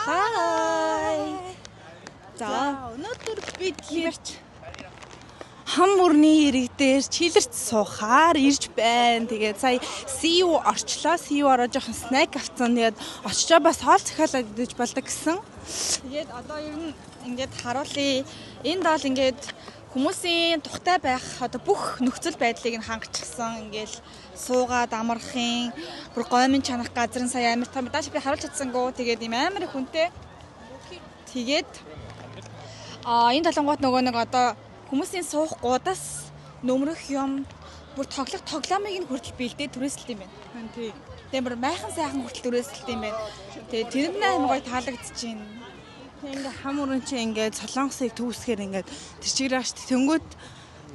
Hi. За өнөөдөр бид хам мөрний ирэг дээр чилэрч суухаар ирж байна. Тэгээд сая CU орчлоо. CU ороо жоохон снэк авцсан. Тэгээд очичоо бас хоол захиалаад идэж болдог гэсэн. Тэгээд одоо ер нь ингээд харуулъя. Энд бол ингээд хүмүүсийн тухтай байх одоо бүх нөхцөл байдлыг нь хангачсан. Ингээл суугаад амархын бүр гомын чанах газар нь сая амар том дааш би харуулж чадсангүй. Тэгээд ийм амар их хүнтэй. Тэгээд энэ талангууд нөгөө нэг одоо хүмүүсийн суух гудас нөмрөх юм бүр тоглоомыг нь хүртэл бэлдээ түрээсэлт юм байна. Тий. Тэгээд бүр майхан сайхан хүртэл түрээсэлт юм байна. Тэгээд тэр нь амар гоё таалагдчихээн. Ингээ хам өрөн чи ингээд солонгосыг төвсгэр ингээд тэр чигээр ааш тэнгүүд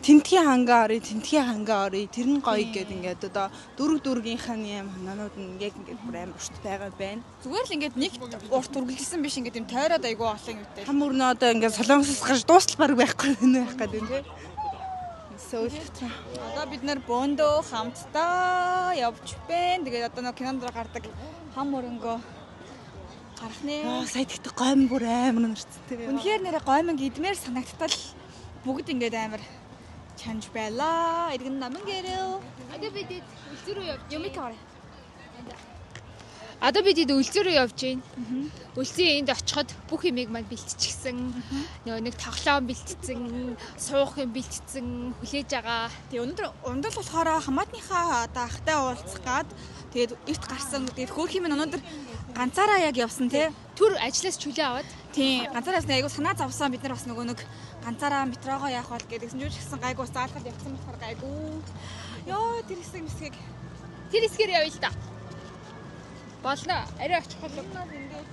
тентхийн хангаа орё тэр нь гоё гэдэг ингээд одоо дөрвгийнхаа юм хананууд нь яг ингээд бүр амар урт байгаа байна. Зүгээр л ингээд нэг урт үргэлжилсэн биш ингээд юм тойроод айгүй олон юмтай. Хам өрнөө одоо ингээд солонгосоос гарч дуустал баг байхгүй байх гэдэг тийм. Сөүлт. Одоо бид нэр бөөндөө хамтдаа явж байна. Тэгээд одоо нэг кинонд гардаг хам өрөнгөө гарахны сая тэгтээ гомн бүр амар нэрцтэй. Үнэхээр нэрээ гомн идмээр санагдтал бүгд ингээд амар чанж байлаа. Иргэн наман гэрэл. Одоо бид үлзүүрөө явж юмикаар. Одоо бид үлзүүрөө явж байна. Үлзийн энд очиход бүх юмыг мань бэлтчихсэн. Нөгөө нэг тоглоом бэлтцсэн, суух юм бэлтцсэн, хүлээж байгаа. Тэгээ өнөөдөр ундал болохоор хамаатныхаа одоо ахтай уулзах гад тэгээд эрт гарсан. Тэгээд хөөх юм өнөөдөр ганцаараа яг явсан тий. Түр ажлаас чөлөө аваад тий ганцаараас нэг айгу санаа завсан бид нар бас нөгөө нэг ганцаараа метрогоо яах бол гэдэгсэн ч гэсэн гайгүй заалхад явсан болохоор гайгүй. Йоо тэр хэсгийг тэр хэсгээр явъя л да. Болно. Арай очих бол ингээд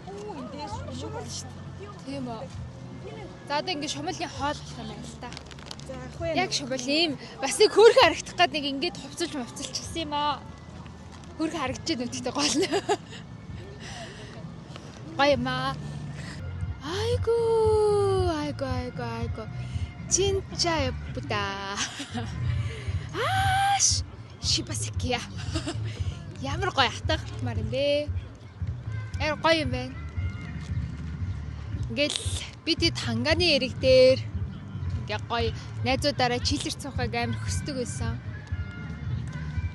эндээс шумал шүү дээ. Тийм үү. За одоо ингээд шумалын хоол болох юм байна л да. За ах вэ. Яг шумал ийм бас нэг хөөрхөн харагдах гээд нэг ингээд хувцалчихсан юм аа. Хөөрхөн харагдаж байна үгтэй гол нь. Гоё маа. Айгу. Чинча япута. Ааш. Шипасикия. Ямар гоё хатгахмаар юм бэ? Эр гоё юм байна. Ингээл бид хангааны эрэг дээр ингээ гоё найзуудаараа чилэрч суухыг амар хөсдөг байсан.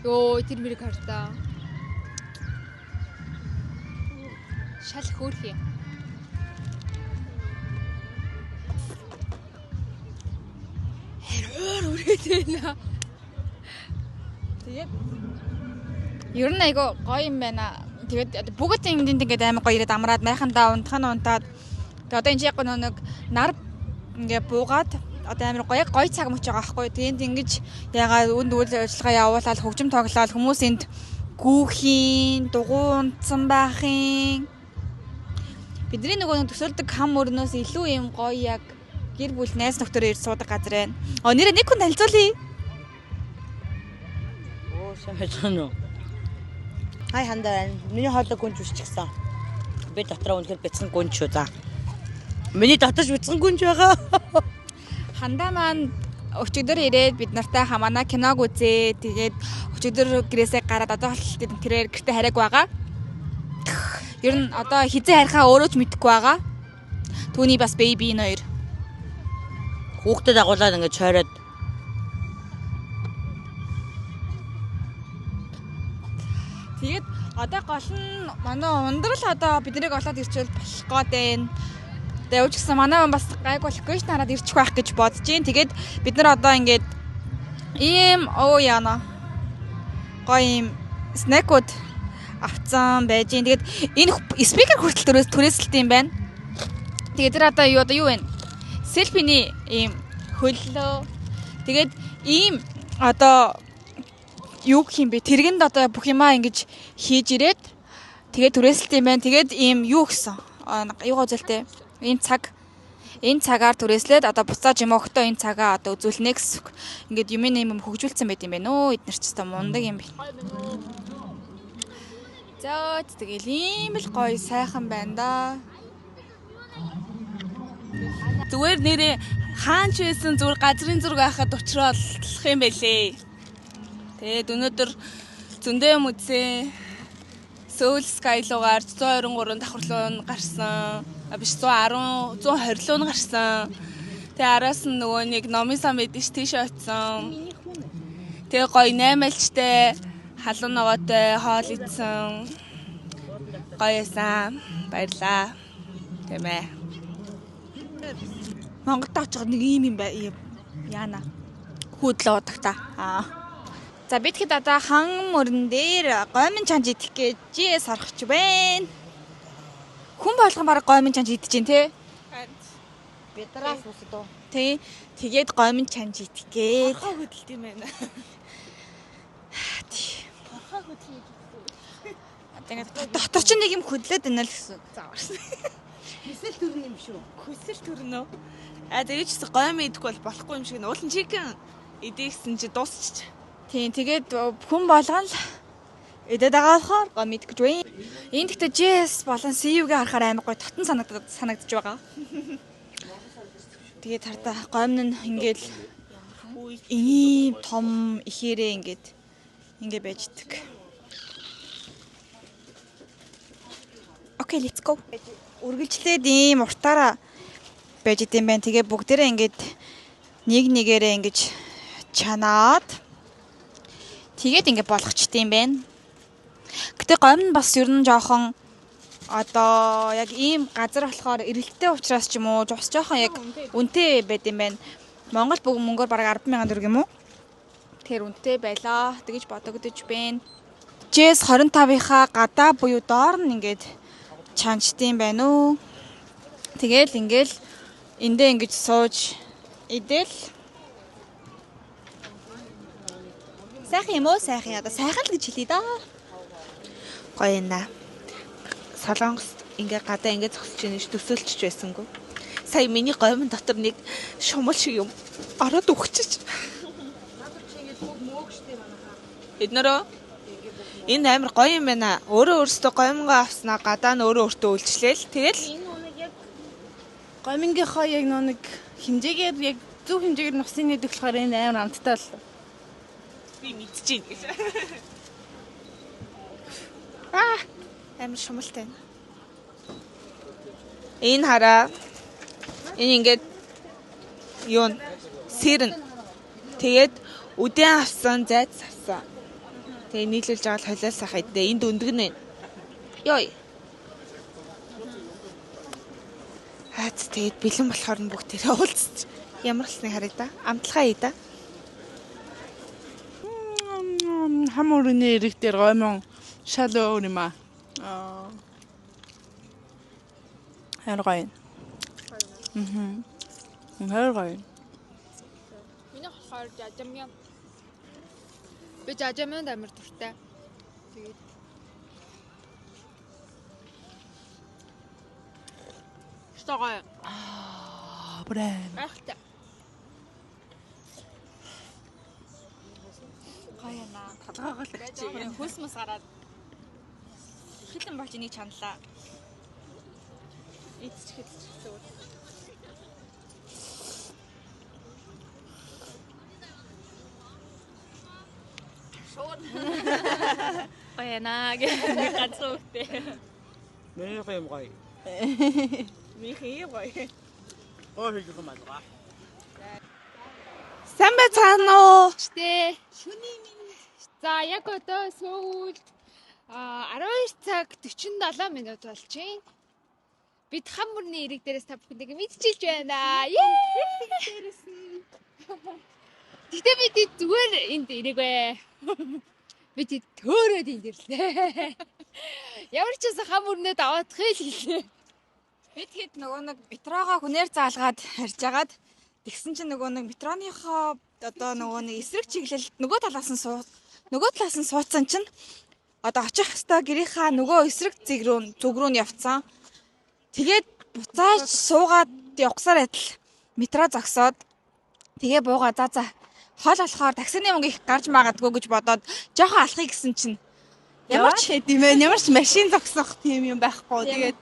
Йоо тэр мэрэг хартаа. Шал хөөрх юм. Хэрээр үрээд байна. Тэгээд ер нь айгу гоё юм байна. Тэгээд бүгд энд ингээд амар гоё ирээд амраад майхандаа унтаад тэгээд одоо энэ яг нэг нар ингээ буугаад одоо амар гоё цаг мөч байгаа байхгүй. Тэгээд ингэж ягаад үнд үйл ажиллагаа явуулаад хөгжим тоглоод хүмүүс энд гүүхийн, дугуунцсан байхын бидний нөгөө төсөөлдөг хам өрнөөс илүү юм гоё яг гэр бүл найз нөхдөөрөө ирж суудаг газар байна. Нэрээ нэг хүн танилцуулъя. Шамчано. Хай хандаа. Миний хоолой гүнж үсчихсэн. Би дотроо үнэхээр бяцхан гүнж шүү за. Миний дотож бяцхан гүнж байгаа. Хандаа маань өчигдөр ирээд бид нартай хамаана киног үзээ. Тэгээд өчигдөр гэрээсээ гараад одоо тэрээр гэртээ хараг байгаа. Ер нь одоо хизээ харихаа өөрөө ч мэдэхгүй байгаа. Түүний бас бэби энэ хоёр. Хүүхдэд агуулаад ингэж чойроод тэгээд одоо гол нь манай ундрал одоо биднийг олоод ирчүүл болох гээд байна. Тэгээ ууч гэсэн манай бас гайг локейшн хараад ирчих байх гэж бодож байна. Тэгээд бид нар одоо ингээд ийм яана гоё ийм снэкуд авцсан байж гин. Тэгээд энэ спикер хүртэл түрээсэлт юм байна. Тэгээд тэр одоо юу вэ? Селфиний ийм хөллөө. Тэгээд ийм одоо юу гэх юм бэ? Тэргэнд одоо бүх юмаа ингэж хийж ирээд тэгээд түрээсэлт юм байна. Тэгээд ийм юу гэсэн? Юугаа үзэлтэй? Энэ цагаар түрээслээд одоо буцааж юм өгтөө энэ цагаа одоо үзүүлнэ гэсэн. Ингээд юм хөгжүүлсэн байт юм байна өө. Эднэр ч гэсэн мундаг юм байна. За тэгэл ийм л гоё сайхан байна да. Зүгээр нэрээ хаан ч байсан зүгээр газрын зураг байхад уучруулах юм байлээ. Тэгээд өнөөдөр зөндөө юм үзээ. Seoul Sky лугаар 123 давхарлуу нь гарсан. Биш 110 120 нь гарсан. Тэгээ араас нь нөгөө нэг номын сан мэдэн ш тийш очсон. Тэгээ гоё 8-альчтай халуун ногоотой хоол идсэн. Гоёсан. Баярлаа. Тэмээ. Монголд очих нэг юм бай. Яана. Хүйдлээ удагта. За би тэгэхэд одоо хан мөрөн дээр гомин чанж идэх гэж сархч байна. Хүн болгон баг гомин чанж идэж дээ, тий? Бедраас үсдөө. Тий. Тэгээд гомин чанж идэх гээд. Хаа хөдөлт юм байна. Тэгээд дотор ч нэг юм хөдлөөд байна л гэсэн. Зааварсан. Хүсэл төрн юм шүү. Хүсэл төрнөө. Тэгээд ч гомь идэхгүй бол болохгүй юм шиг уулын чикен идэхсэн чи дуусчих. Тийм тэгээд хүн болгон л эдэд байгаа болохоор гом идэх гэж байна. Энд гэхдээ JS болон CU-г харахаар амар гоё татан санагдаж байгаа. Тэгээд хардаа гомн нь ингээл ийм том ихээрээ ингээ байж идэг. Окей, let's go. Үргэлжлээд ийм уртаараа байж идэм байх. Тэгээ бүгдээрээ ингээд нэг нэгээрээ ингэж чанаад тэгээд ингэ болгочтой юм байна. Гэтэ гомн бас ер нь жоохон одоо яг ийм газар болохоор эрэлттэй учраас ч юм уу бас жоохон яг үнэтэй байд юм байна. Монгол бүгд мөнгөөр бараг 10,000 төгрөг юм уу? Тэр үнэтэй байлаа. Тэгэж бодогдож байна. JS 25-ийнхаа гадаа буюу доор нь ингээд чанчтай юм байна уу? Тэгээл ингээл эндээ ингэж сууж идэл сайхан юм уу? Сайхан яа да. Сайхан л гэж хэлээ да. Гоё юм. Солонгост ингээ гадаа ингээ зогсож байна ш төсөөлчих байсангүй. Сая миний гомн дотор нэг шумал шиг юм ороод өгчөж. Эднэрөө энэ амар гоё юм байна. Өөрөө өөртөө гомгоо авснаа гадаа нь өөрөө өөртөө үйлчлээл. Тэгэл гомингийнхоо яг нэг хэмжээгээр яг зөв хэмжээгээр нусын нэдэг болохоор энэ амар амттай л. Би мэдчихээн гэж. Амар шумалтай. Энэ хараа. Энэ ингээд юу сэрн. Тэгээд үдэн авсан, зайд авсан. Тэгээ нийлүүлж байгаа л холиос ахаа дээ. Энд өндгөн байна. Йой. Хаац тэгээд бэлэн болохоор нь бүгд тэрэ уулзч. Ямар лсны хараа да. Амтлагаа ий да. Хамуурны эрэг дээр гомон шалуу юм аа. Харгай. Харгай. Миний болохоор жажамяа. Би жажамяанд амар дуртай. Тэгээд Стогой. Брэм. Ахта. Гоёна. Толгоогоо л Жоохон хөлс мөс гараад хитэн болж энийг чаналаа. эцчихэд зүгээр. Гоёна гэх нэг ганцхан үгтэй. Миний юм гоё. Михий гоё. Оо хийх юм аа. Сайн байцгаана уу? Тэ. Шүний минь. За яг одоо сүүлд 12 цаг 47 минут болж байна. Бид хаммурны эрэг дээрээс та бүхэндээ мэдчилж байна. Дээрээс нь. Гэтэ бид зүгээр энд эрэг бай. Бид төөрөөд энд ирлээ. Ямар ч байсан хаммурнээ даваадах хэлээ. Би тэгэхэд нөгөө нэг метрогоо хүнээр заалгаад харж агаад тэгсэн чинь нөгөө нэг метроныхоо одоо нөгөө нэг эсрэг чиглэлд нөгөө талаас нь суудсан чинь одоо очих хэвээр гэрийнхаа нөгөө эсрэг зүг рүү нь явцсан. Тэгээд буцааж суугаад явахсаар адил метро зогсоод тэгээ буугаа за хол болохоор таксины мөнгө их гарч магадгүй гэж бодоод жоохон алхахыг гэсэн чинь Ямар ч хэд юм бэ? Ямар ч машин зогсох тийм юм байхгүй. Тэгээд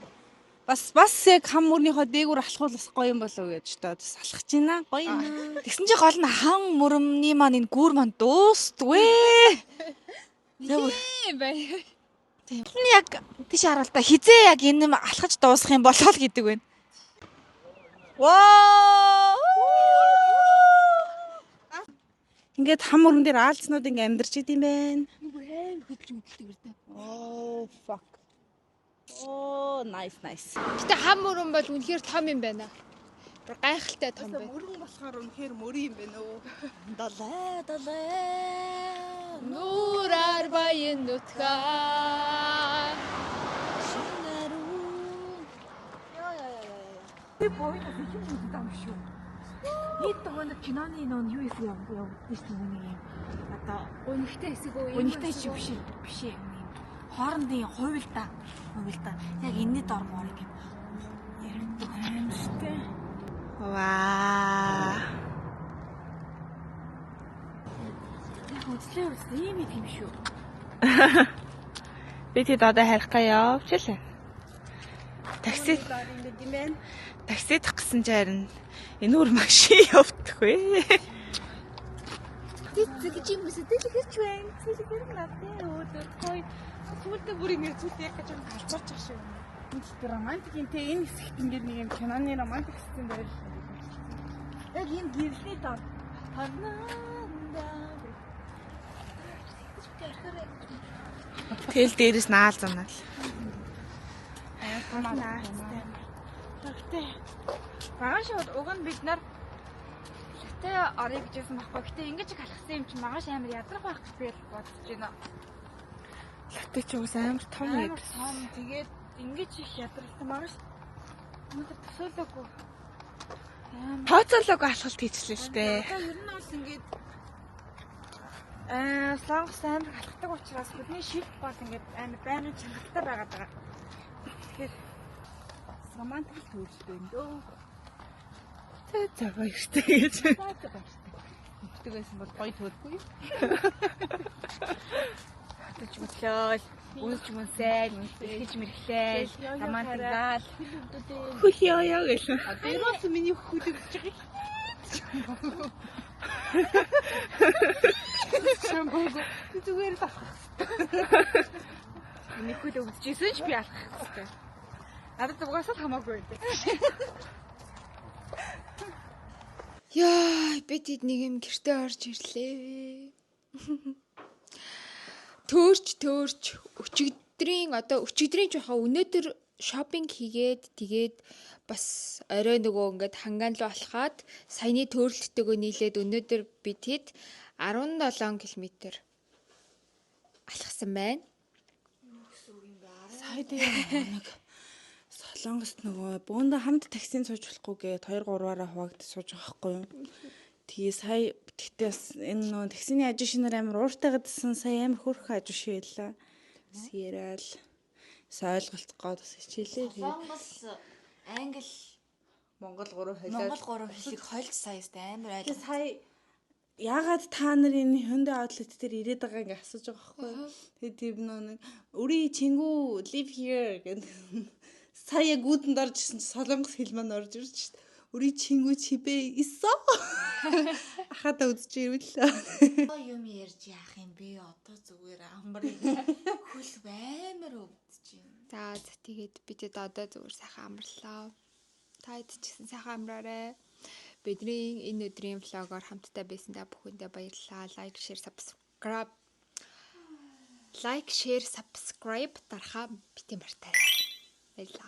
бас яг хам мөрнийхөө дээгүүр алхуул бас гоё юм болов уу гэж одоо салхаж байна. Гоё юм. тэгсэн чинь гол нь хан мөрөмний маань энэ гүүр маань дуустгүй. Бай. Тийм. Яг тийш харуул та хизээ яг энэ алхаж дуусах юм болоо л гэдэг байна. Вау! Ингээд хам өргөн дээр аалзнууд ингээд амьдарч идэм байна. Аим хөдлөж мөдлөг өрдөө. Oh fuck. Oh nice. Гэтэ хам өрөн бол үнэхээр том юм байна. Гайхалтай том байна. Мөрөн болохоор үнэхээр мөрийн юм байна өө. Далай. Нүраар баян нутгаа. Би боёо хийх юм дам шүү. Нийт нөгөө киноны нөө юу хийх юм бэ? Биш нэг юм. Одоо Өнөхтэй хэсэг үү? үнэтэй чи биш юм. Хоорондын хувилдаа. Яг энэний дормоор юм. Яригддаг юм шүү дээ. Ваа. Яг үзлээ ийм юм шүү. Би тэд одоо харихгаа явж лээ. Такси Ингээд юм байна. таксидах гэсэн чи харин энэ үр машин явдаг вэ? Тэгж юм үсэ дэлгэрч байна. Дэлгэр надад өөдөр хой. Сүлдө бүр ингэ зүлд яг гэж харцарч байгаа шүү. Энэ романтик юм те энэ хэсэгт ингээд нэг юм киноны романтик хэсэг байл. Яг юм гэрлийн дор. Тэгэл дээрээс наал замнаа. Тэгтээ. Магаш уг нь бид нар гэтээ орё гэжсэн байхгүй. Гэтээ ингэж их алхсан юм чинь магаш амар ядрах байх гэж би бодож байна. Латэ ч уус амар том юм. Том тэгээд ингэж их ядралсан магаш. Өнөөдөр төсөөлөөгүй. Тооцоолоог алхалт хийчихлээ л дээ. Одоо ер нь бол ингэж слонгос амар алхдаг учраас бидний шилт бол ингэж амар байнгын чанартай байгаад байгаа. Тэгэхээр Романтик төвлөлтэй юм дөө. За баяртай гэж. Тэгдэг байсан бол гоё төрөхгүй. хатаж мөглөөл, үйлч мөнсээл, мэрхэж мэрхлээл, романтикал. Хөл яа гэлээ. Одоо ерөөс миний хөл өгч байгаа. Зүгээр л алхах. Миний хөл өгчээсэн ч би алхах хэрэгтэй. Надад угаасаа хамаагүй байдаг. Яа, би тэд нэг юм гэртээ орж ирлээ. Төөрч өчигдрийн жоохон өнөөдөр шопинг хийгээд тэгээд бас орой нөгөө ингээд хангаан руу алхаад саяны төөрөлттэйгөө нийлээд өнөөдөр би тэд 17 км алхсан байна. Сая дээр нэг Солонгост нөгөө бөөнда хамт таксинд сууж болохгүй гээд 2-3-аараа хуваагдаж сууж байгаа байхгүй юу. Тэгээ сая тэгтээ бас энэ нөгөө таксины ажишнаар амар ууртайгаад гэсэн сая амар хөөрхөн ажиш байлаа. Сэрэл ойлголт гоод бас хичээлээ. Солонгос, англи, Монгол 3 хэлийг хольж саястай амар Тэгээ айл. сая ягаад та нар энэ Hyundai outlet дээр ирээд байгаа ингээ асууж байгаа байхгүй юу. Тэгээ тийм нэг үрий чингүү live here гэдэг сая гүдэнд орж ирсэн чи солонгос хэл маань орж ирж шít. Үрий чингүү чибэ исо. Ахада үзэж ирвэл. Юм ярьж яах юм бэ? Одоо зүгээр амбарыг хөл баймар өвдөж байна. За тэгээд би тэд одоо зүгээр сайхан амарлаа. Та хэд ч гэсэн сайхан амраарай. Бидний энэ өдрийн влогоор хамтдаа байсандаа бүхэндээ баярлалаа. Лайк, share, subscribe дарахаа бити мартаарай. Баярлалаа.